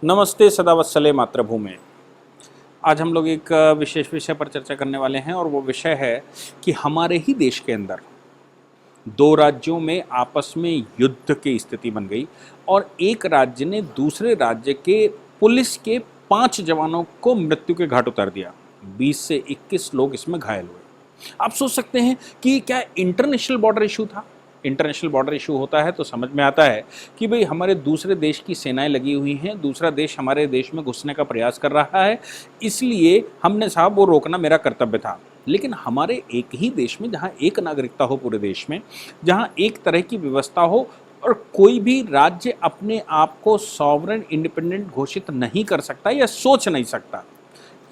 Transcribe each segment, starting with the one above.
नमस्ते सदावत्सले मातृभूमि। आज हम लोग एक विशेष विषय पर चर्चा करने वाले हैं और वो विषय है कि हमारे ही देश के अंदर दो राज्यों में आपस में युद्ध की स्थिति बन गई और एक राज्य ने दूसरे राज्य के पुलिस के 5 जवानों को मृत्यु के घाट उतार दिया। 20 से 21 लोग इसमें घायल हुए। आप सोच सकते हैं कि क्या इंटरनेशनल बॉर्डर इशू था? इंटरनेशनल बॉर्डर इशू होता है तो समझ में आता है कि भाई हमारे दूसरे देश की सेनाएं लगी हुई हैं, दूसरा देश हमारे देश में घुसने का प्रयास कर रहा है, इसलिए हमने साहब वो रोकना मेरा कर्तव्य था। लेकिन हमारे एक ही देश में जहाँ एक नागरिकता हो पूरे देश में, जहाँ एक तरह की व्यवस्था हो और कोई भी राज्य अपने आप को सॉवरेन इंडिपेंडेंट घोषित नहीं कर सकता या सोच नहीं सकता।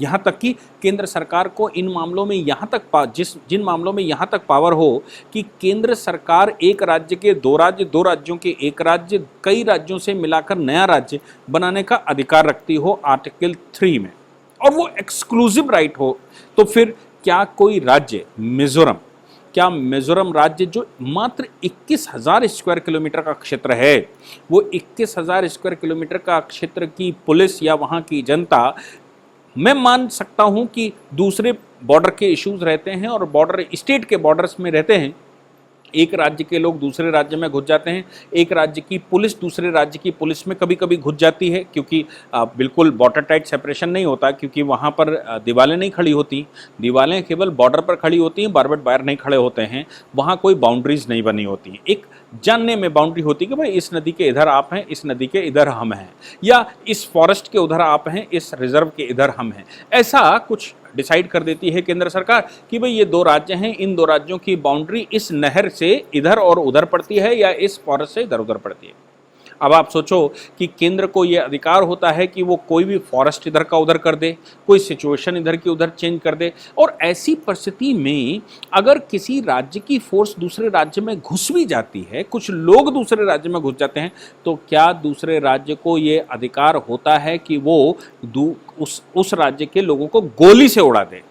यहाँ तक कि केंद्र सरकार को इन मामलों में जिन मामलों में यहाँ तक पावर हो कि केंद्र सरकार एक राज्य के दो राज्यों के एक राज्य, कई राज्यों से मिलाकर नया राज्य बनाने का अधिकार रखती हो आर्टिकल 3 में, और वो एक्सक्लूसिव राइट हो, तो फिर क्या कोई राज्य मिजोरम राज्य जो मात्र 21,000 स्क्वायर किलोमीटर का क्षेत्र है, वो 21,000 स्क्वायर किलोमीटर का क्षेत्र की पुलिस या वहाँ की जनता, मैं मान सकता हूं कि दूसरे बॉर्डर के इश्यूज रहते हैं और बॉर्डर स्टेट के बॉर्डर्स में रहते हैं, एक राज्य के लोग दूसरे राज्य में घुस जाते हैं, एक राज्य की पुलिस दूसरे राज्य की पुलिस में कभी कभी घुस जाती है, क्योंकि बिल्कुल वाटर टाइट सेपरेशन नहीं होता, क्योंकि वहाँ पर दीवारें नहीं खड़ी होती, दीवारें केवल बॉर्डर पर खड़ी होती हैं, बार बार नहीं खड़े होते हैं, वहाँ कोई बाउंड्रीज नहीं बनी होती। एक जानने में बाउंड्री होती है कि भाई इस नदी के इधर आप हैं, इस नदी के इधर हम हैं, या इस फॉरेस्ट के उधर आप हैं, इस रिजर्व के इधर हम हैं। ऐसा कुछ डिसाइड कर देती है केंद्र सरकार कि भाई ये दो राज्य हैं, इन दो राज्यों की बाउंड्री इस नहर से इधर और उधर पड़ती है या इस फॉरेस्ट से इधर उधर पड़ती है। अब आप सोचो कि केंद्र को ये अधिकार होता है कि वो कोई भी फॉरेस्ट इधर का उधर कर दे, कोई सिचुएशन इधर की उधर चेंज कर दे, और ऐसी परिस्थिति में अगर किसी राज्य की फोर्स दूसरे राज्य में घुस भी जाती है, कुछ लोग दूसरे राज्य में घुस जाते हैं, तो क्या दूसरे राज्य को ये अधिकार होता है कि वो उस राज्य के लोगों को गोली से उड़ा दे?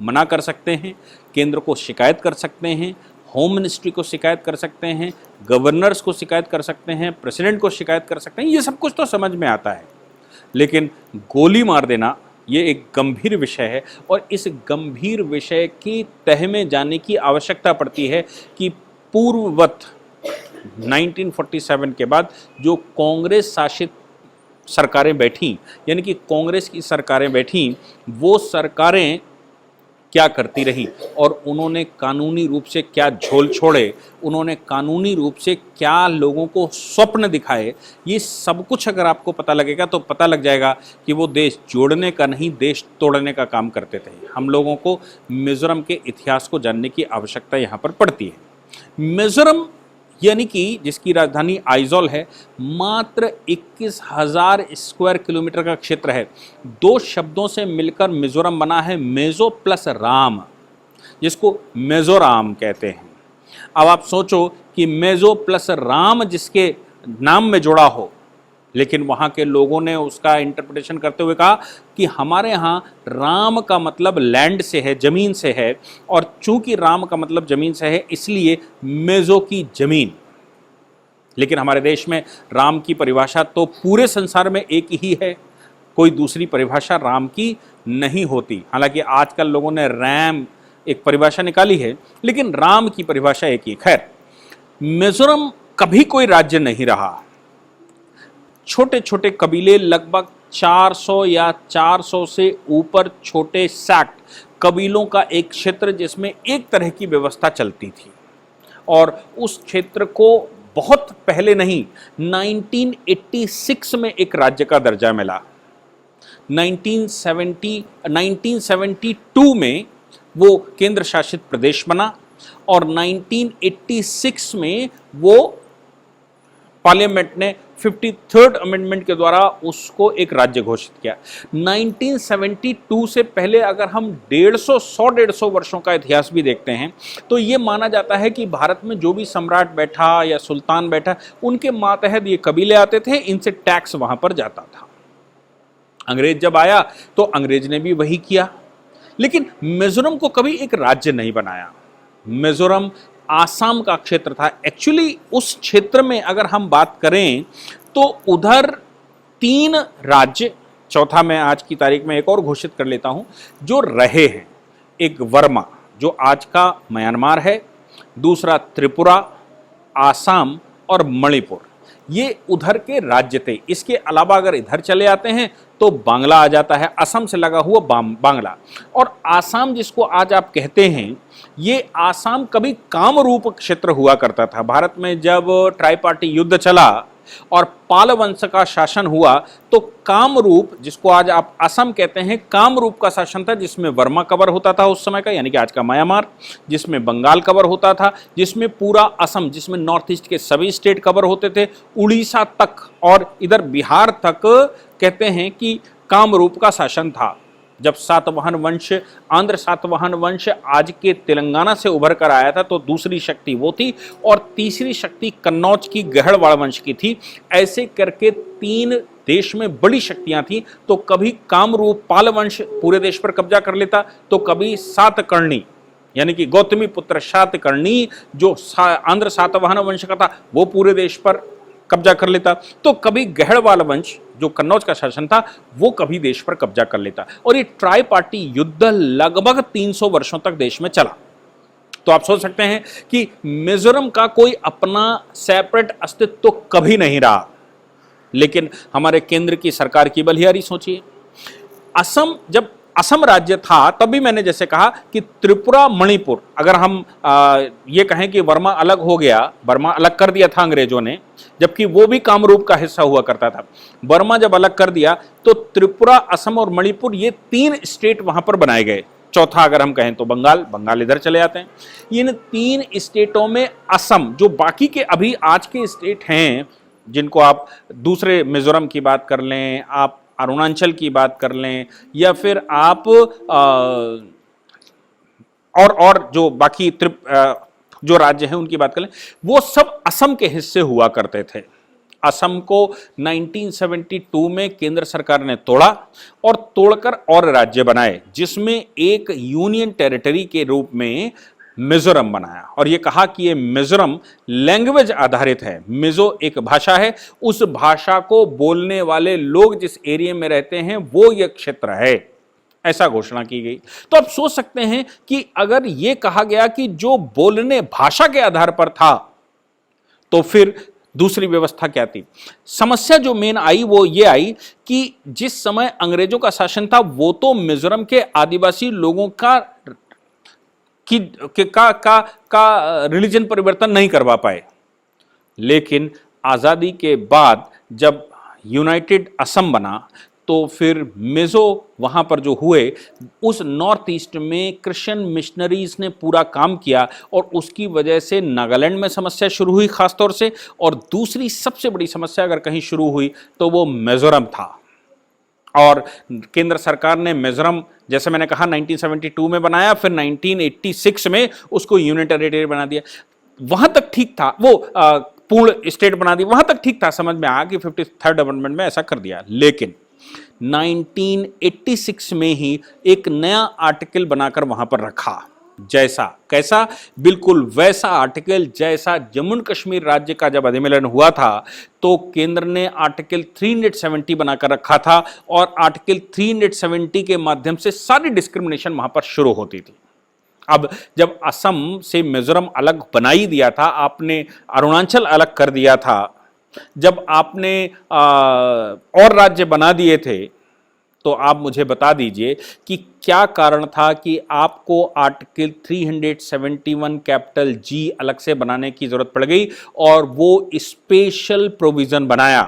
मना कर सकते हैं, केंद्र को शिकायत कर सकते हैं, होम मिनिस्ट्री को शिकायत कर सकते हैं, गवर्नर्स को शिकायत कर सकते हैं, प्रेसिडेंट को शिकायत कर सकते हैं, ये सब कुछ तो समझ में आता है। लेकिन गोली मार देना ये एक गंभीर विषय है, और इस गंभीर विषय की तह में जाने की आवश्यकता पड़ती है कि पूर्ववत 1947 के बाद जो कांग्रेस शासित सरकारें बैठी, यानी कि कांग्रेस की सरकारें बैठी, वो सरकारें क्या करती रही और उन्होंने कानूनी रूप से क्या झोल छोड़े, उन्होंने कानूनी रूप से क्या लोगों को स्वप्न दिखाए, ये सब कुछ अगर आपको पता लगेगा तो पता लग जाएगा कि वो देश जोड़ने का नहीं, देश तोड़ने का काम करते थे। हम लोगों को मिजोरम के इतिहास को जानने की आवश्यकता यहाँ पर पड़ती है। मिजोरम यानी कि जिसकी राजधानी आइजॉल है, मात्र 21,000 स्क्वायर किलोमीटर का क्षेत्र है। दो शब्दों से मिलकर मिजोरम बना है, मेजो प्लस राम, जिसको मिजोराम कहते हैं। अब आप सोचो कि मेजो प्लस राम जिसके नाम में जुड़ा हो, लेकिन वहाँ के लोगों ने उसका इंटरप्रिटेशन करते हुए कहा कि हमारे यहाँ राम का मतलब लैंड से है, ज़मीन से है, और चूंकि राम का मतलब ज़मीन से है इसलिए मेजो की ज़मीन। लेकिन हमारे देश में राम की परिभाषा तो पूरे संसार में एक ही है, कोई दूसरी परिभाषा राम की नहीं होती। हालांकि आजकल लोगों ने रैम एक परिभाषा निकाली है, लेकिन राम की परिभाषा एक ही। खैर, मिजोरम कभी कोई राज्य नहीं रहा। छोटे छोटे कबीले, लगभग 400 या 400 से ऊपर छोटे सैक्ट कबीलों का एक क्षेत्र जिसमें एक तरह की व्यवस्था चलती थी, और उस क्षेत्र को बहुत पहले नहीं, 1986 में एक राज्य का दर्जा मिला। 1972 में वो केंद्र शासित प्रदेश बना, और 1986 में वो पार्लियामेंट ने 53rd अमेंडमेंट के द्वारा उसको एक राज्य घोषित किया। 1972 से पहले अगर हम 150 वर्षों का इतिहास भी देखते हैं तो ये माना जाता है कि भारत में जो भी सम्राट बैठा या सुल्तान बैठा, उनके मातहत ये कबीले आते थे, इनसे टैक्स वहां पर जाता था। अंग्रेज जब आया तो अंग्रेज ने भी वही किया, लेकिन मिजोरम को कभी एक राज्य नहीं बनाया। मिजोरम आसाम का क्षेत्र था। एक्चुअली उस क्षेत्र में अगर हम बात करें तो उधर 3 राज्य, चौथा मैं आज की तारीख में एक और घोषित कर लेता हूं, जो रहे हैं। एक वर्मा जो आज का म्यांमार है, दूसरा त्रिपुरा, आसाम और मणिपुर, ये उधर के राज्य थे। इसके अलावा अगर इधर चले आते हैं तो बांग्ला आ जाता है, असम से लगा हुआ बांग्ला। और आसाम जिसको आज आप कहते हैं, ये आसाम कभी कामरूप क्षेत्र हुआ करता था। भारत में जब ट्राइपार्टी युद्ध चला और पाल वंश का शासन हुआ तो कामरूप, जिसको आज आप असम कहते हैं, कामरूप का शासन था, जिसमें वर्मा कवर होता था उस समय का, यानी कि आज का म्यांमार, जिसमें बंगाल कवर होता था, जिसमें पूरा असम, जिसमें नॉर्थ ईस्ट के सभी स्टेट कवर होते थे, उड़ीसा तक और इधर बिहार तक कहते हैं कि कामरूप का शासन था। जब सातवाहन वंश, आंध्र सातवाहन वंश आज के तेलंगाना से उभर कर आया था तो दूसरी शक्ति वो थी, और तीसरी शक्ति कन्नौज की गहड़वाड़ वंश की थी। ऐसे करके 3 देश में बड़ी शक्तियां थी। तो कभी कामरूप पाल वंश पूरे देश पर कब्जा कर लेता, तो कभी सातकर्णी यानी कि गौतमी पुत्र सातकर्णी जो आंध्र सातवाहन वंश का था वो पूरे देश पर कब्जा कर लेता, तो कभी गहड़वाल वंश जो कन्नौज का शासन था वो कभी देश पर कब्जा कर लेता। और ये ट्राई पार्टी युद्ध लगभग 300 वर्षों तक देश में चला। तो आप सोच सकते हैं कि मिजोरम का कोई अपना सेपरेट अस्तित्व तो कभी नहीं रहा। लेकिन हमारे केंद्र की सरकार की बलिहारी सोचिए, असम जब असम राज्य था तब भी मैंने जैसे कहा कि त्रिपुरा, मणिपुर, अगर हम ये कहें कि वर्मा अलग हो गया, वर्मा अलग कर दिया था अंग्रेजों ने, जबकि वो भी कामरूप का हिस्सा हुआ करता था। वर्मा जब अलग कर दिया तो त्रिपुरा, असम और मणिपुर, ये 3 स्टेट वहां पर बनाए गए। चौथा अगर हम कहें तो बंगाल इधर चले आते हैं। इन 3 स्टेटों में असम, जो बाकी के अभी आज के स्टेट हैं, जिनको आप दूसरे मिजोरम की बात कर लें, आप अरुणाचल की बात कर लें, या फिर आप और जो बाकी जो राज्य हैं उनकी बात कर लें, वो सब असम के हिस्से हुआ करते थे। असम को 1972 में केंद्र सरकार ने तोड़ा और तोड़कर और राज्य बनाए, जिसमें एक यूनियन टेरिटरी के रूप में मिजोरम बनाया। और ये कहा कि ये मिजोरम लैंग्वेज आधारित है, मिजो एक भाषा है, उस भाषा को बोलने वाले लोग जिस एरिया में रहते हैं वो ये क्षेत्र है, ऐसा घोषणा की गई। तो आप सोच सकते हैं कि अगर ये कहा गया कि जो बोलने भाषा के आधार पर था, तो फिर दूसरी व्यवस्था क्या थी। समस्या जो मेन आई वो ये आई कि जिस समय अंग्रेजों का शासन था वो तो मिजोरम के आदिवासी लोगों का रिलीजन परिवर्तन नहीं करवा पाए। लेकिन आज़ादी के बाद जब यूनाइटेड असम बना तो फिर मिजो वहाँ पर जो हुए, उस नॉर्थ ईस्ट में क्रिश्चियन मिशनरीज ने पूरा काम किया और उसकी वजह से नागालैंड में समस्या शुरू हुई खास तौर से। और दूसरी सबसे बड़ी समस्या अगर कहीं शुरू हुई तो वो मिजोरम था। और केंद्र सरकार ने मिजोरम, जैसे मैंने कहा, 1972 में बनाया, फिर 1986 में उसको यूनियन टेरिटरी बना दिया। वहां तक ठीक था, वो पूर्ण स्टेट बना दी, वहां तक ठीक था, समझ में आया कि 53rd अमेंडमेंट में ऐसा कर दिया। लेकिन 1986 में ही एक नया आर्टिकल बनाकर वहां पर रखा, जैसा कैसा, बिल्कुल वैसा आर्टिकल जैसा जम्मू कश्मीर राज्य का जब अधिनियम हुआ था तो केंद्र ने आर्टिकल 370 बनाकर रखा था। और आर्टिकल 370 के माध्यम से सारी डिस्क्रिमिनेशन वहां पर शुरू होती थी। अब जब असम से मिजोरम अलग बना ही दिया था, आपने अरुणाचल अलग कर दिया था, जब आपने और राज्य बना दिए थे, तो आप मुझे बता दीजिए कि क्या कारण था कि आपको आर्टिकल 371 कैपिटल जी अलग से बनाने की जरूरत पड़ गई और वो स्पेशल प्रोविजन बनाया।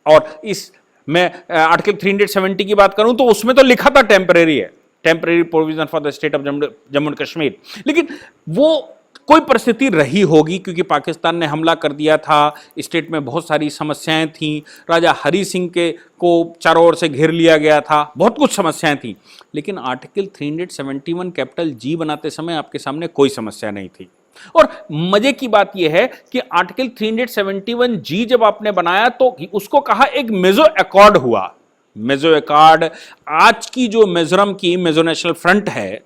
और इस मैं आर्टिकल 370 की बात करूं तो उसमें तो लिखा था टेम्परेरी है, temporary provision for the state of Jammu and Kashmir. लेकिन वो कोई परिस्थिति रही होगी क्योंकि पाकिस्तान ने हमला कर दिया था, स्टेट में बहुत सारी समस्याएं थीं, राजा हरी सिंह को चारों ओर से घेर लिया गया था, बहुत कुछ समस्याएं थीं। लेकिन आर्टिकल 371 कैपिटल जी बनाते समय आपके सामने कोई समस्या नहीं थी। और मजे की बात यह है कि आर्टिकल 371 जी जब आपने बनाया तो उसको कहा एक मेजो अकॉर्ड हुआ। मेजो अकॉर्ड आज की जो मिजोरम की मिजो नेशनल फ्रंट है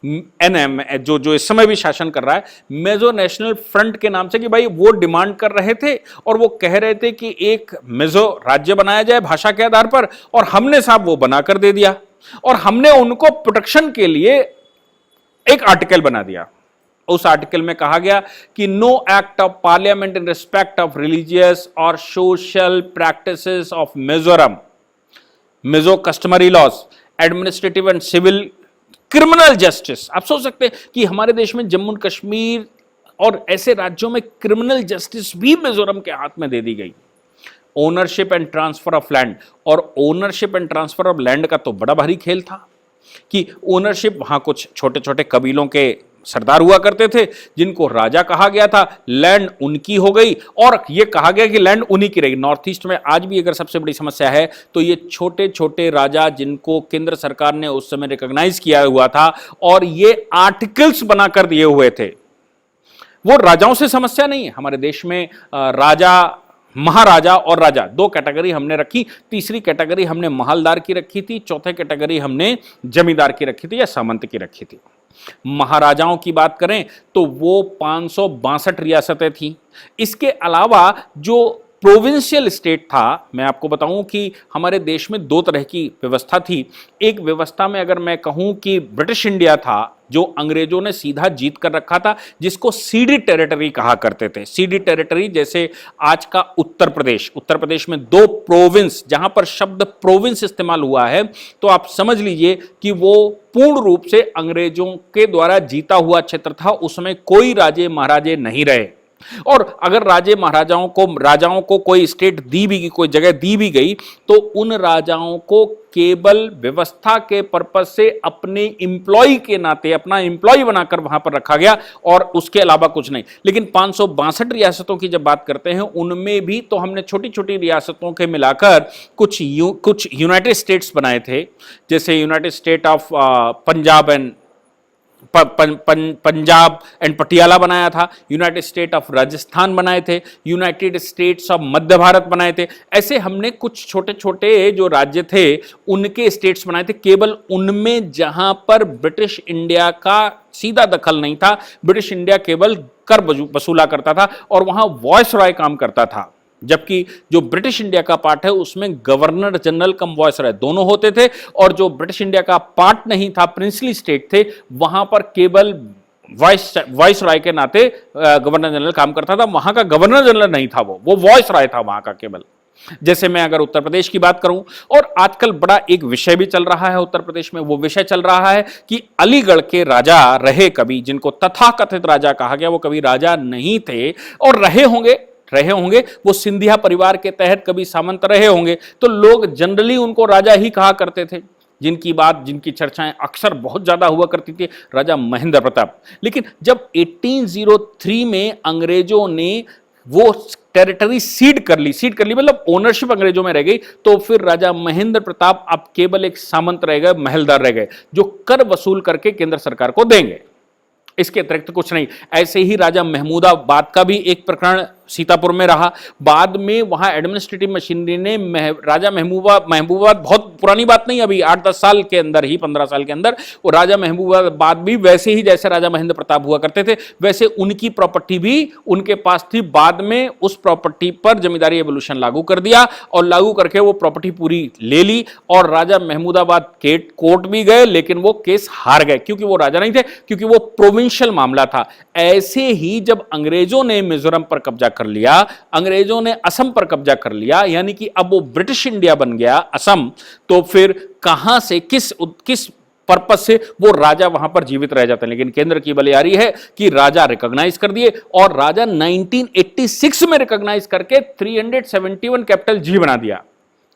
एनएम जो इस समय भी शासन कर रहा है, मिजो नेशनल फ्रंट के नाम से, कि भाई वो डिमांड कर रहे थे और वो कह रहे थे कि एक मिजो राज्य बनाया जाए भाषा के आधार पर, और हमने साहब वो बनाकर दे दिया, और हमने उनको प्रोटेक्शन के लिए एक आर्टिकल बना दिया। उस आर्टिकल में कहा गया कि no act of parliament in respect of religious और social practices of Mizoram, Mizo customary laws, administrative and civil, criminal justice. आप सोच सकते हैं कि हमारे देश में जम्मू कश्मीर और ऐसे राज्यों में क्रिमिनल जस्टिस भी मिजोरम के हाथ में दे दी गई। Ownership and transfer of land, और ownership and transfer of land का तो बड़ा भारी खेल था कि ओनरशिप, वहां कुछ छोटे छोटे कबीलों के सरदार हुआ करते थे जिनको राजा कहा गया था, लैंड उनकी हो गई और यह कहा गया कि लैंड उन्हीं की रहेगी। नॉर्थ ईस्ट में आज भी अगर सबसे बड़ी समस्या है तो ये छोटे छोटे राजा जिनको केंद्र सरकार ने उस समय रिकॉग्नाइज किया हुआ था और ये आर्टिकल्स बनाकर दिए हुए थे, वो राजाओं से समस्या नहीं है। हमारे देश में राजा, महाराजा और राजा दो कैटेगरी हमने रखी, तीसरी कैटेगरी हमने महलदार की रखी थी, चौथे कैटेगरी हमने जमींदार की रखी थी या सामंत की रखी थी। महाराजाओं की बात करें तो वो 562 रियासतें थी। इसके अलावा जो प्रोविंशियल स्टेट था, मैं आपको बताऊं कि हमारे देश में दो तरह की व्यवस्था थी। एक व्यवस्था में अगर मैं कहूं कि ब्रिटिश इंडिया था, जो अंग्रेजों ने सीधा जीत कर रखा था, जिसको सीडी टेरिटरी कहा करते थे। सीडी टेरिटरी जैसे आज का उत्तर प्रदेश, उत्तर प्रदेश में दो प्रोविंस, जहां पर शब्द प्रोविंस इस्तेमाल हुआ है तो आप समझ लीजिए कि वो पूर्ण रूप से अंग्रेजों के द्वारा जीता हुआ क्षेत्र था। उसमें कोई राजे महाराजे नहीं रहे, और अगर राजाओं को कोई स्टेट दी भी, कोई जगह दी भी गई तो उन राजाओं को केवल व्यवस्था के पर्पस से अपने एम्प्लॉय के नाते, अपना एम्प्लॉय बनाकर वहां पर रखा गया और उसके अलावा कुछ नहीं। लेकिन 562 रियासतों की जब बात करते हैं, उनमें भी तो हमने छोटी छोटी रियासतों के मिलाकर कुछ यूनाइटेड स्टेट्स बनाए थे, जैसे United state of Punjab and Patiala बनाया था, यूनाइटेड स्टेट ऑफ राजस्थान बनाए थे, यूनाइटेड स्टेट्स ऑफ मध्य भारत बनाए थे। ऐसे हमने कुछ छोटे छोटे जो राज्य थे उनके स्टेट्स बनाए थे, केवल उनमें जहां पर ब्रिटिश इंडिया का सीधा दखल नहीं था, ब्रिटिश इंडिया केवल कर वसूला करता था और वहां वॉइस रॉय काम करता था। जबकि जो ब्रिटिश इंडिया का पार्ट है उसमें गवर्नर जनरल कम वॉइस रॉय दोनों होते थे, और जो ब्रिटिश इंडिया का पार्ट नहीं था, प्रिंसली स्टेट थे, वहां पर केवल वॉइस रॉय के नाते गवर्नर जनरल काम करता था। वहां का गवर्नर जनरल नहीं था, वो वॉइस रॉय था वहां का केवल। जैसे मैं अगर उत्तर प्रदेश की बात करूं, और आजकल बड़ा एक विषय भी चल रहा है उत्तर प्रदेश में, वो विषय चल रहा है कि अलीगढ़ के राजा रहे कभी, जिनको तथाकथित राजा कहा गया, वो कभी राजा नहीं थे और रहे होंगे, वो सिंधिया परिवार के तहत कभी सामंत रहे होंगे, तो लोग जनरली उनको राजा ही कहा करते थे। जिनकी चर्चाएं अक्सर बहुत ज्यादा हुआ करती थी, राजा महेंद्र प्रताप। लेकिन जब 1803 में अंग्रेजों ने वो टेरिटरी सीड कर ली मतलब ओनरशिप अंग्रेजों में रह गई, तो फिर राजा महेंद्र प्रताप अब केवल एक सामंत रह गए, महलदार रह गए, जो कर वसूल करके केंद्र सरकार को देंगे, इसके अतिरिक्त कुछ नहीं। ऐसे ही राजा महमूदाबाद का भी एक प्रकरण सीतापुर में रहा। बाद में वहां एडमिनिस्ट्रेटिव मशीनरी ने राजा महबूबाबाद, बहुत पुरानी बात नहीं, अभी 8-10 साल के अंदर ही, 15 साल के अंदर, वो राजा महबूबाबाद भी वैसे ही जैसे राजा महेंद्र प्रताप हुआ करते थे वैसे उनकी प्रॉपर्टी भी उनके पास थी। बाद में उस प्रॉपर्टी पर जमींदारी एवोल्यूशन लागू कर दिया और लागू करके वो प्रॉपर्टी पूरी ले ली, और राजा महमूदाबाद कोर्ट भी गए, लेकिन वो केस हार गए क्योंकि वो राजा नहीं थे, क्योंकि वो प्रोविंशियल मामला था। ऐसे ही जब अंग्रेजों ने मिजोरम पर कब्जा कर लिया, अंग्रेजों ने असम पर कब्जा कर लिया, यानी कि अब वो ब्रिटिश इंडिया बन गया असम, तो फिर कहां से किस पर्पस से वो राजा वहां पर जीवित रह जाते हैं। लेकिन केंद्र की बलियारी है कि राजा रिकॉग्नाइज कर दिए, और राजा 1986 में रिकॉग्नाइज करके 371 कैपिटल जी बना दिया,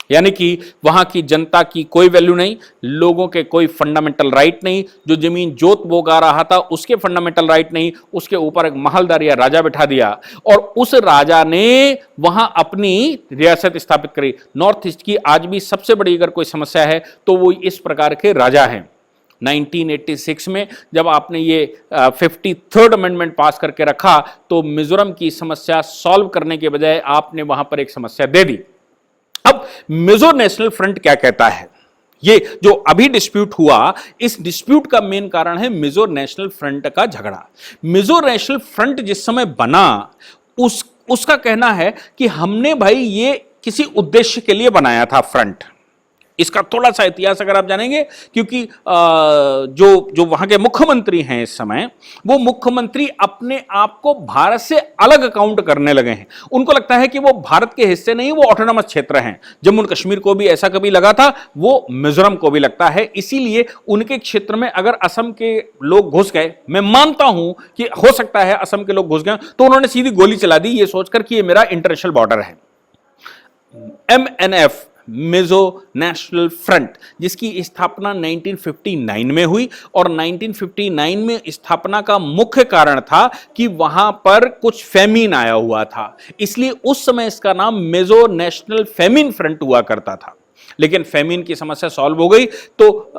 यानी कि वहां की जनता की कोई वैल्यू नहीं, लोगों के कोई फंडामेंटल राइट नहीं, जो जमीन जोत बोगा रहा था उसके फंडामेंटल राइट नहीं, उसके ऊपर एक महलदार या राजा बिठा दिया और उस राजा ने वहां अपनी रियासत स्थापित करी। नॉर्थ ईस्ट की आज भी सबसे बड़ी अगर कोई समस्या है तो वो इस प्रकार के राजा हैं। 1986 में जब आपने ये 53rd अमेंडमेंट पास करके रखा तो मिजोरम की समस्या सॉल्व करने के बजाय आपने वहां पर एक समस्या दे दी। अब मिजो नेशनल फ्रंट क्या कहता है, ये जो अभी डिस्प्यूट हुआ, इस डिस्प्यूट का मेन कारण है मिजो नेशनल फ्रंट का झगड़ा। मिजो नेशनल फ्रंट जिस समय बना, उसका कहना है कि हमने भाई ये किसी उद्देश्य के लिए बनाया था फ्रंट। इसका थोड़ा सा इतिहास अगर आप जानेंगे, क्योंकि जो वहां के मुख्यमंत्री हैं इस समय, वो मुख्यमंत्री अपने आप को भारत से अलग काउंट करने लगे हैं। उनको लगता है कि वो भारत के हिस्से नहीं, वो ऑटोनॉमस क्षेत्र हैं। जम्मू कश्मीर को भी ऐसा कभी लगा था, वो मिजोरम को भी लगता है। इसीलिए उनके क्षेत्र में अगर असम के लोग घुस गए, मैं मानता हूं कि हो सकता है असम के लोग घुस गए, तो उन्होंने सीधी गोली चला दी ये सोचकर कि ये मेरा इंटरनेशनल बॉर्डर है। MNF, मिजो नेशनल फ्रंट, जिसकी स्थापना 1959 में हुई, और 1959 में स्थापना का मुख्य कारण था कि वहां पर कुछ फेमिन आया हुआ था, इसलिए उस समय इसका नाम मिजो नेशनल फेमिन फ्रंट हुआ करता था। लेकिन फेमिन की समस्या सॉल्व हो गई, तो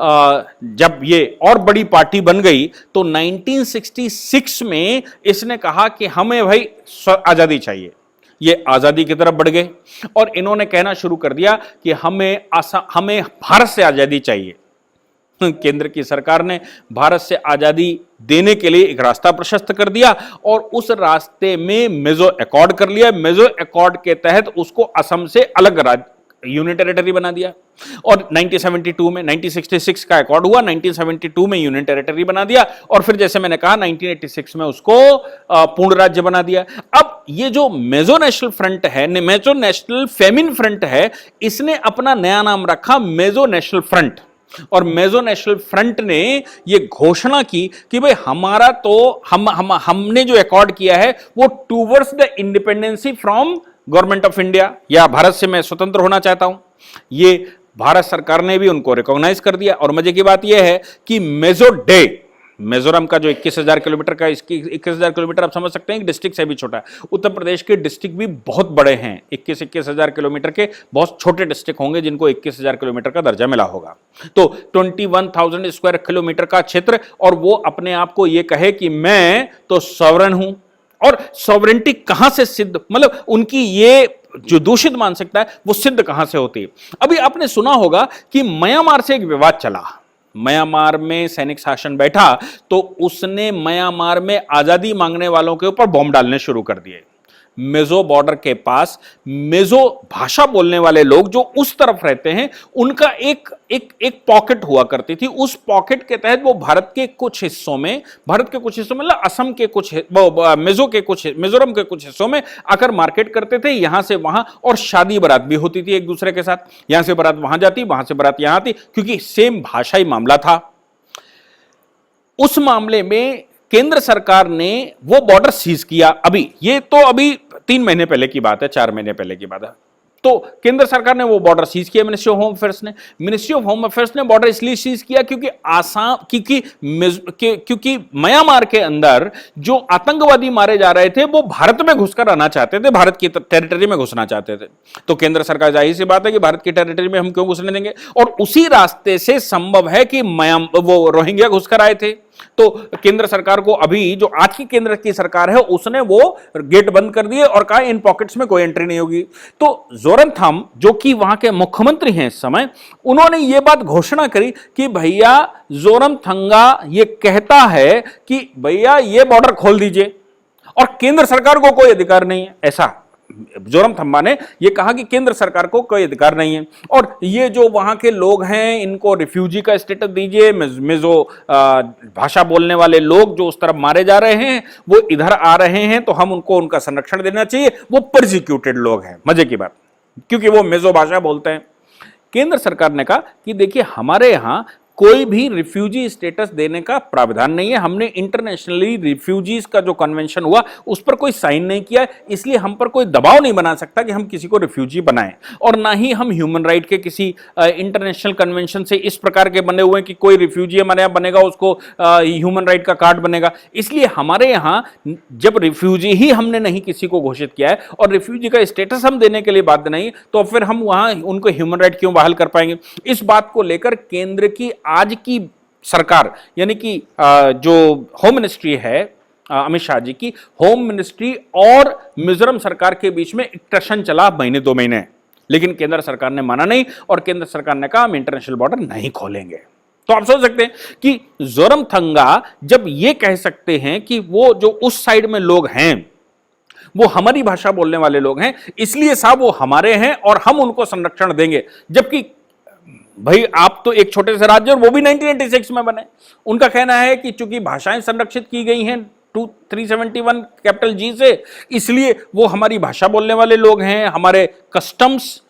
जब ये और बड़ी पार्टी बन गई, तो 1966 में इसने कहा कि हमें भाई आजादी चाहिए। ये आजादी की तरफ बढ़ गए और इन्होंने कहना शुरू कर दिया कि हमें भारत से आजादी चाहिए। केंद्र की सरकार ने भारत से आजादी देने के लिए एक रास्ता प्रशस्त कर दिया और उस रास्ते में मिजो एकॉर्ड कर लिया। मिजो एकॉर्ड के तहत उसको असम से अलग यूनियन टेरिटरी बना दिया, और 1972 में 1966 का एकॉर्ड हुआ, 1972 में यूनियन टेरिटरी बना दिया, और फिर जैसे मैंने कहा 1986 में उसको पूर्ण राज्य बना दिया। अब ये जो मिजो नेशनल फ्रंट है, मिजो नेशनल फेमिन फ्रंट है, इसने अपना नया नाम रखा मिजो नेशनल फ्रंट। और मिजो नेशनल फ्रंट ने यह घोषणा की कि भाई हमारा तो हमने जो एकॉर्ड किया है वो towards the independency from government of India, या भारत से मैं स्वतंत्र होना चाहता हूं। ये भारत सरकार ने भी उनको रिकॉग्नाइज कर दिया। और मजे की बात यह है कि मेजो डे, मिजोरम का जो 21,000 किलोमीटर का, इसकी 21,000 किलोमीटर आप समझ सकते हैं, डिस्ट्रिक्ट से भी छोटा है। उत्तर प्रदेश के डिस्ट्रिक्ट भी बहुत बड़े हैं, 21,000 किलोमीटर के बहुत छोटे डिस्ट्रिक्ट होंगे जिनको 21,000 किलोमीटर का दर्जा मिला होगा। तो 21,000 स्क्वायर किलोमीटर का क्षेत्र, और वो अपने आप को ये कहे कि मैं तो सॉवरेन हूं। और सॉवरेंटी कहां से सिद्ध, मतलब उनकी ये जो दूषित मानसिकता है वो सिद्ध कहां से होती है। अभी आपने सुना होगा कि म्यांमार से एक विवाद चला, म्यांमार में सैनिक शासन बैठा, तो उसने म्यांमार में आजादी मांगने वालों के ऊपर बॉम्ब डालने शुरू कर दिए। मिजो बॉर्डर के पास मिजो भाषा बोलने वाले लोग जो उस तरफ रहते हैं, उनका एक पॉकेट हुआ करती थी। उस पॉकेट के तहत वो भारत के कुछ हिस्सों में मतलब असम के कुछ, मिजोरम के कुछ हिस्सों में आकर मार्केट करते थे, यहां से वहां, और शादी बारात भी होती थी एक दूसरे के साथ। यहां से बारात वहां जाती, वहां से बारात यहां आती, क्योंकि सेम भाषाई मामला था। उस मामले में केंद्र सरकार ने वो बॉर्डर सीज किया। ये तो अभी 3 महीने पहले की बात है, 4 महीने पहले की बात है। तो केंद्र सरकार ने वो बॉर्डर सीज किया, मिनिस्ट्री ऑफ होम अफेयर्स ने बॉर्डर इसलिए सीज किया क्योंकि म्यांमार के अंदर जो आतंकवादी मारे जा रहे थे वो भारत में घुसकर आना चाहते थे, भारत की टेरिटरी में घुसना चाहते थे। तो केंद्र सरकार, जाहिर सी बात है कि भारत की टेरिटरी में हम क्यों घुसने देंगे, और उसी रास्ते से संभव है कि वो रोहिंग्या घुसकर आए थे। तो केंद्र सरकार को, अभी जो आज की केंद्र की सरकार है, उसने वो गेट बंद कर दिए और कहा इन पॉकेट्स में कोई एंट्री नहीं होगी। तो जोरमथंग, जो कि वहां के मुख्यमंत्री हैं इस समय, उन्होंने ये बात घोषणा करी कि भैया जोरमथंगा ये कहता है कि भैया ये बॉर्डर खोल दीजिए, और केंद्र सरकार को कोई अधिकार नहीं है। ऐसा जोरमथंगा ने यह कहा कि केंद्र सरकार को कोई अधिकार नहीं है, और ये जो वहां के लोग हैं इनको रिफ्यूजी का स्टेटस दीजिए। मिजो भाषा बोलने वाले लोग जो उस तरफ मारे जा रहे हैं वो इधर आ रहे हैं, तो हम उनको उनका संरक्षण देना चाहिए। वो परसिक्यूटेड लोग हैं, मजे की बात, क्योंकि वो मिजो भाषा बोलते हैं। केंद्र सरकार ने कहा कि देखिए हमारे यहां कोई भी रिफ्यूजी स्टेटस देने का प्रावधान नहीं है, हमने इंटरनेशनली रिफ्यूजीज का जो कन्वेंशन हुआ उस पर कोई साइन नहीं किया, इसलिए हम पर कोई दबाव नहीं बना सकता कि हम किसी को रिफ्यूजी बनाएं, और ना ही हम ह्यूमन राइट के किसी इंटरनेशनल कन्वेंशन से इस प्रकार के बने हुए हैं कि कोई रिफ्यूजी हमारे यहाँ बनेगा उसको ह्यूमन राइट का कार्ड बनेगा। इसलिए हमारे यहाँ जब रिफ्यूजी ही हमने नहीं किसी को घोषित किया है और रिफ्यूजी का स्टेटस हम देने के लिए बाध्य नहीं, तो फिर हम वहां उनको ह्यूमन राइट क्यों बहाल कर पाएंगे। इस बात को लेकर केंद्र की आज की सरकार, यानी कि जो होम मिनिस्ट्री है, अमित शाह जी की होम मिनिस्ट्री और मिजोरम सरकार के बीच में एक टशन चला महीने 2 महीने। लेकिन केंद्र सरकार ने माना नहीं और केंद्र सरकार ने कहा हम इंटरनेशनल बॉर्डर नहीं खोलेंगे। तो आप सोच सकते हैं कि जोरमथंगा जब ये कह सकते हैं कि वो जो उस साइड में लोग हैं वो हमारी भाषा बोलने वाले लोग हैं, इसलिए साहब वो हमारे हैं और हम उनको संरक्षण देंगे, जबकि भाई आप तो एक छोटे से राज्य और वो भी 1986 में बने। उनका कहना है कि चूंकि भाषाएं संरक्षित की गई हैं 371 कैपिटल जी से, इसलिए वो हमारी भाषा बोलने वाले लोग हैं, हमारे कस्टम्स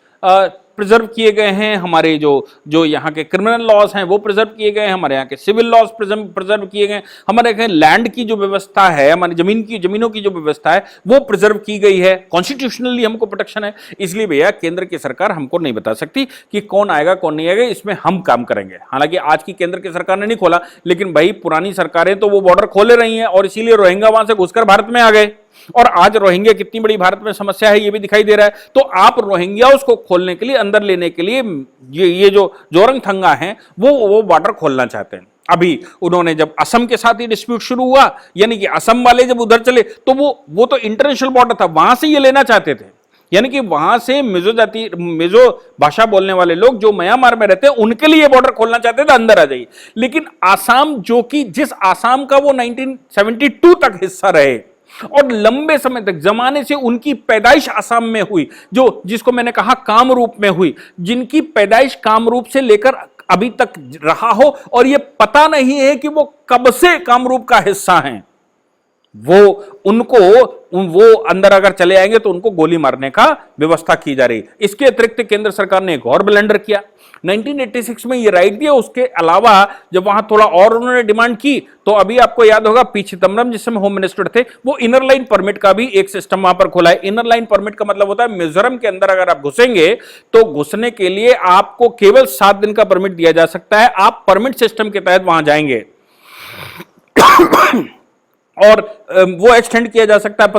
प्रिजर्व किए गए हैं, हमारे जो यहाँ के क्रिमिनल लॉज हैं वो प्रिजर्व किए गए हैं, हमारे यहाँ के सिविल लॉज प्रिजर्व किए गए, हमारे यहाँ लैंड की जो व्यवस्था है, हमारी जमीनों की जो व्यवस्था है वो प्रिजर्व की गई है, कॉन्स्टिट्यूशनली हमको प्रोटेक्शन है। इसलिए भैया केंद्र की सरकार हमको नहीं बता सकती कि कौन आएगा कौन नहीं आएगा, इसमें हम काम करेंगे। हालांकि आज की केंद्र की सरकार ने नहीं खोला, लेकिन भाई पुरानी सरकारें तो वो बॉर्डर खोले रही हैं और इसीलिए रोहिंग्या वहां से घुसकर भारत में आ गए और आज रोहिंग्या कितनी बड़ी भारत में समस्या है ये भी दिखाई दे रहा है। तो आप रोहिंग्या उसको खोलने के लिए, अंदर लेने के लिए ये जो जोरमथंगा हैं वो बॉर्डर खोलना चाहते हैं। अभी उन्होंने जब असम के साथ ही डिस्प्यूट शुरू हुआ, यानी कि असम वाले जब उधर चले तो वो तो इंटरनेशनल बॉर्डर था, वहां से ये लेना चाहते थे, यानी कि वहां से मिजो भाषा बोलने वाले लोग जो म्यांमार में रहते हैं उनके लिए बॉर्डर खोलना चाहते थे, अंदर आ जाइए। लेकिन आसाम, जो कि जिस आसाम का वो 1972 तक हिस्सा रहे और लंबे समय तक, जमाने से उनकी पैदाइश आसाम में हुई, जिसको मैंने कहा कामरूप में हुई, जिनकी पैदाइश कामरूप से लेकर अभी तक रहा हो और यह पता नहीं है कि वो कब से कामरूप का हिस्सा हैं, वो अंदर अगर चले आएंगे तो उनको गोली मारने का व्यवस्था की जा रही। इसके अतिरिक्त केंद्र सरकार ने एक और ब्लंडर किया, 1986 में ये राइट दिया। उसके अलावा जब वहां थोड़ा और उन्होंने डिमांड की तो अभी आपको याद होगा पी चिदम्बरम जिस समय होम मिनिस्टर थे, वो इनर लाइन परमिट का भी एक सिस्टम वहां पर खोला है। इनर लाइन परमिट का मतलब होता है मिजोरम के अंदर अगर आप घुसेंगे तो घुसने के लिए आपको केवल 7 दिन का परमिट दिया जा सकता है। आप परमिट सिस्टम के तहत वहां जाएंगे और वो एक्सटेंड किया जा सकता है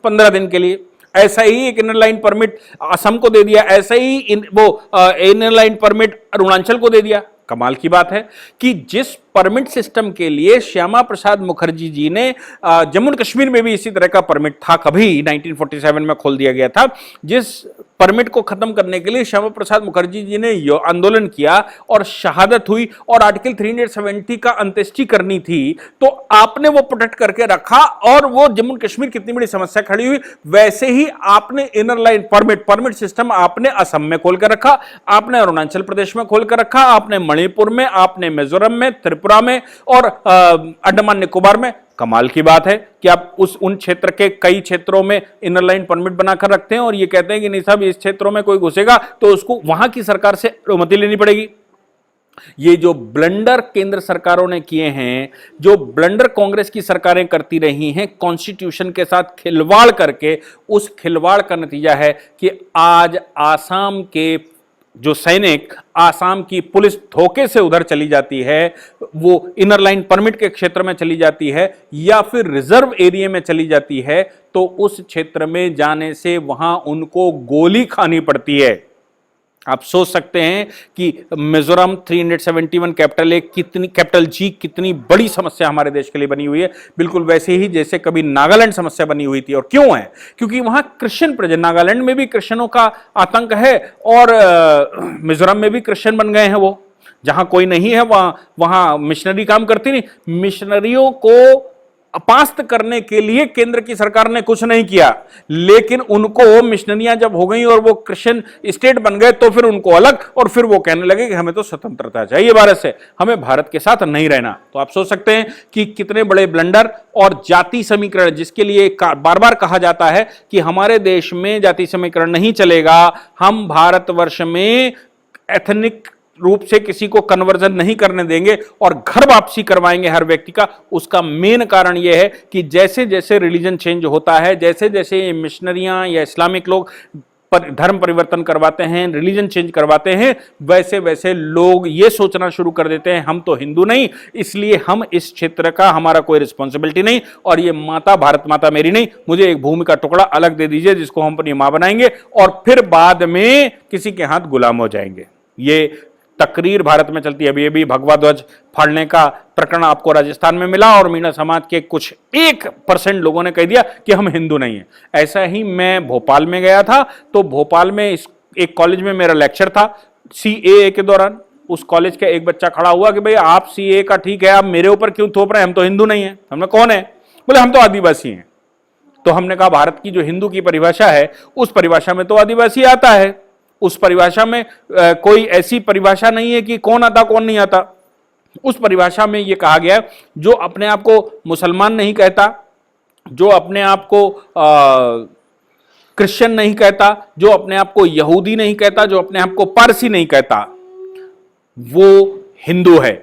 15 दिन के लिए। ऐसा ही एक इनर लाइन परमिट असम को दे दिया, ऐसा ही इनर लाइन परमिट अरुणाचल को दे दिया। कमाल की बात है कि जिस परमिट सिस्टम के लिए श्यामा प्रसाद मुखर्जी जी ने, जम्मू कश्मीर में भी इसी तरह का परमिट था, कभी 1947 में खोल दिया गया था, जिस परमिट को खत्म करने के लिए श्यामा प्रसाद मुखर्जी जी ने आंदोलन किया और शहादत हुई और आर्टिकल 370 का अंत्येष्टि करनी थी, तो आपने वो प्रोटेक्ट करके रखा और वो जम्मू कश्मीर कितनी बड़ी समस्या खड़ी हुई। वैसे ही आपने इनर लाइन परमिट सिस्टम आपने असम में खोलकर रखा, आपने अरुणाचल प्रदेश में खोलकर रखा, आपने मणिपुर में, आपने मिजोरम में, त्रिपुरा में और अंडमान निकोबार में। कमाल की बात है कि आप उन क्षेत्र के कई क्षेत्रों में इनर लाइन परमिट बनाकर रखते हैं और ये कहते हैं कि नहीं साहब इस क्षेत्रों में कोई घुसेगा तो उसको वहां की सरकार से अनुमति लेनी पड़ेगी। ये जो ब्लंडर केंद्र सरकारों ने किए हैं, जो ब्लंडर कांग्रेस की सरकारें करती रही हैं कॉन्स्टिट्यूशन के साथ खिलवाड़ करके, उस खिलवाड़ का नतीजा है कि आज आसाम के जो सैनिक, आसाम की पुलिस धोखे से उधर चली जाती है, वो इनर लाइन परमिट के क्षेत्र में चली जाती है या फिर रिजर्व एरिया में चली जाती है, तो उस क्षेत्र में जाने से वहां उनको गोली खानी पड़ती है। आप सोच सकते हैं कि मिजोरम 371 कैपिटल जी कितनी बड़ी समस्या हमारे देश के लिए बनी हुई है, बिल्कुल वैसे ही जैसे कभी नागालैंड समस्या बनी हुई थी। और क्यों है? क्योंकि वहां क्रिश्चियन प्रजा, नागालैंड में भी क्रिश्चियनों का आतंक है और मिजोरम में भी क्रिश्चियन बन गए हैं। वो जहां कोई नहीं है वहां मिशनरी काम करती नहीं। मिशनरियों को अपास्त करने के लिए केंद्र की सरकार ने कुछ नहीं किया, लेकिन उनको मिशनरियां जब हो गई और वो क्रिश्चियन स्टेट बन गए तो फिर उनको अलग, और फिर वो कहने लगे कि हमें तो स्वतंत्रता चाहिए भारत से, हमें भारत के साथ नहीं रहना। तो आप सोच सकते हैं कि कितने बड़े ब्लंडर और जाति समीकरण, जिसके लिए बार बार कहा जाता है कि हमारे देश में जाति समीकरण नहीं चलेगा, हम भारतवर्ष में एथनिक रूप से किसी को कन्वर्जन नहीं करने देंगे और घर वापसी करवाएंगे हर व्यक्ति का। उसका मेन कारण यह है कि जैसे जैसे रिलीजन चेंज होता है, जैसे जैसे ये मिशनरियां या इस्लामिक लोग धर्म परिवर्तन करवाते हैं, रिलीजन चेंज करवाते हैं, वैसे वैसे लोग ये सोचना शुरू कर देते हैं हम तो हिंदू नहीं, इसलिए हम इस क्षेत्र का, हमारा कोई रिस्पॉन्सिबिलिटी नहीं, और ये माता, भारत माता मेरी नहीं, मुझे एक भूमि का टुकड़ा अलग दे दीजिए जिसको हम अपनी मां बनाएंगे, और फिर बाद में किसी के हाथ गुलाम हो जाएंगे। ये तकरीर भारत में चलती है। अभी भगवा ध्वज फाड़ने का प्रकरण आपको राजस्थान में मिला और मीणा समाज के कुछ 1% लोगों ने कह दिया कि हम हिंदू नहीं हैं। ऐसा ही मैं भोपाल में गया था, तो भोपाल में एक कॉलेज में मेरा लेक्चर था सीएए के दौरान, उस कॉलेज का एक बच्चा खड़ा हुआ कि भाई आप सीएए का ठीक है, आप मेरे ऊपर क्यों थोप रहे हैं, हम तो हिंदू नहीं है। हमने कौन है? बोले हम तो आदिवासी हैं। तो हमने कहा भारत की जो हिंदू की परिभाषा है उस परिभाषा में तो आदिवासी आता है, उस परिभाषा में कोई ऐसी परिभाषा नहीं है कि कौन आता कौन नहीं आता। उस परिभाषा में यह कहा गया जो अपने आप को मुसलमान नहीं कहता, जो अपने आप को क्रिश्चियन नहीं कहता, जो अपने आप को यहूदी नहीं कहता, जो अपने आप को पारसी नहीं कहता, वो हिंदू है।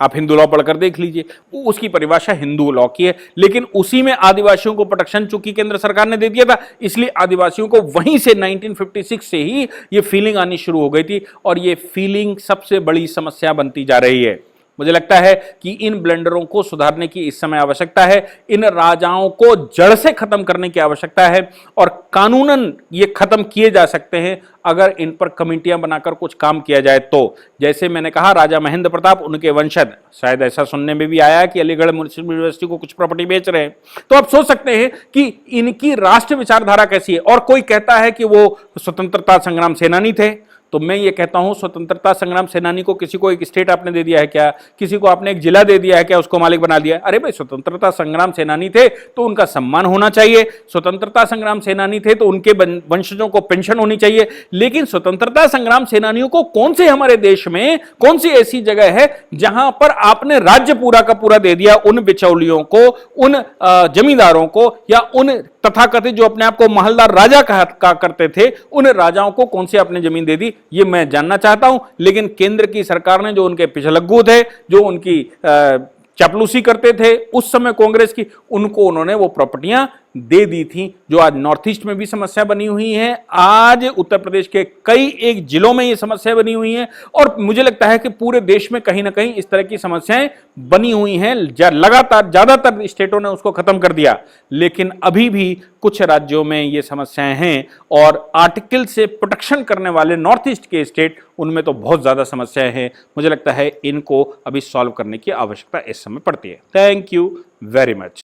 आप हिंदू लॉ पढ़कर देख लीजिए, उसकी परिभाषा हिंदू लॉ की है। लेकिन उसी में आदिवासियों को प्रोटेक्शन चूंकि केंद्र सरकार ने दे दिया था, इसलिए आदिवासियों को वहीं से 1956 से ही ये फीलिंग आनी शुरू हो गई थी और ये फीलिंग सबसे बड़ी समस्या बनती जा रही है। मुझे लगता है कि इन ब्लेंडरों को सुधारने की इस समय आवश्यकता है, इन राजाओं को जड़ से खत्म करने की आवश्यकता है और कानूनन ये खत्म किए जा सकते हैं अगर इन पर कमेटियां बनाकर कुछ काम किया जाए तो। जैसे मैंने कहा राजा महेंद्र प्रताप, उनके वंशज, शायद ऐसा सुनने में भी आया कि अलीगढ़ मुस्लिम यूनिवर्सिटी को कुछ प्रॉपर्टी बेच रहे हैं। तो आप सोच सकते हैं कि इनकी राष्ट्र विचारधारा कैसी है। और कोई कहता है कि वो स्वतंत्रता संग्राम सेनानी थे, तो मैं ये कहता हूं स्वतंत्रता संग्राम सेनानी को किसी को एक स्टेट आपने दे दिया है क्या? किसी को आपने एक जिला दे दिया है क्या? उसको मालिक बना दिया? अरे भाई स्वतंत्रता संग्राम सेनानी थे तो उनका सम्मान होना चाहिए, स्वतंत्रता संग्राम सेनानी थे तो उनके वंशजों को पेंशन होनी चाहिए। लेकिन स्वतंत्रता संग्राम सेनानियों को कौन से हमारे देश में कौन सी ऐसी जगह है जहां पर आपने राज्य पूरा का पूरा दे दिया उन बिचौलियों को, उन जमींदारों को, या उन तथाकथित जो अपने आप को महलदार राजा कहा करते थे, उन राजाओं को कौन सी आपने जमीन दे दी? ये मैं जानना चाहता हूं। लेकिन केंद्र की सरकार ने, जो उनके पिछलग्गू थे, जो उनकी चापलूसी करते थे उस समय कांग्रेस की, उनको उन्होंने वो प्रॉपर्टियां दे दी थी, जो आज नॉर्थ ईस्ट में भी समस्या बनी हुई है, आज उत्तर प्रदेश के कई एक जिलों में ये समस्या बनी हुई है और मुझे लगता है कि पूरे देश में कहीं ना कहीं इस तरह की समस्याएं बनी हुई हैं। लगातार ज्यादातर स्टेटों ने उसको खत्म कर दिया, लेकिन अभी भी कुछ राज्यों में ये समस्याएं हैं और आर्टिकल से प्रोटेक्शन करने वाले नॉर्थ ईस्ट के स्टेट, उनमें तो बहुत ज्यादा समस्याएं हैं। मुझे लगता है इनको अभी सॉल्व करने की आवश्यकता इस समय पड़ती है। Thank you very much.